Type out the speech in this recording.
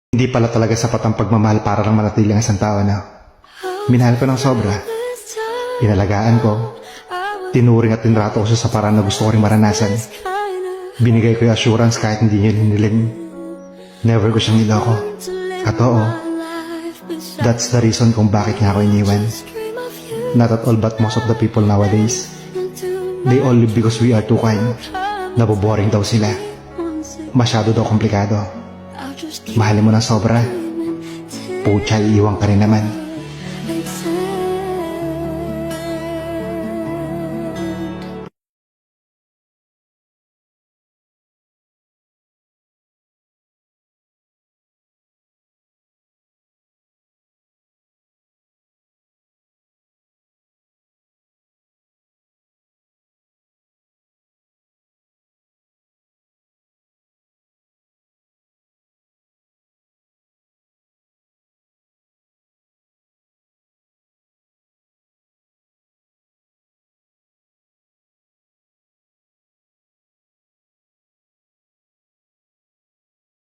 Hindi pala talaga sapat ang pagmamahal para lang manatili ang isang tao na minahal ko ng sobra. Inalagaan ko. Tinuring at tinrato ko siya sa paraan na gusto ko rin maranasan. Binigay ko yung assurance kahit hindi niya hiniling. Never ko siyang niloko. At oo, that's the reason kung bakit niya ako iniwan. Not at all but most of the people nowadays, they all live because we are too kind. Naboboring daw sila. Masyado daw komplikado. Mahalin mo ng sobra. Pucha, iiwan ka rin naman.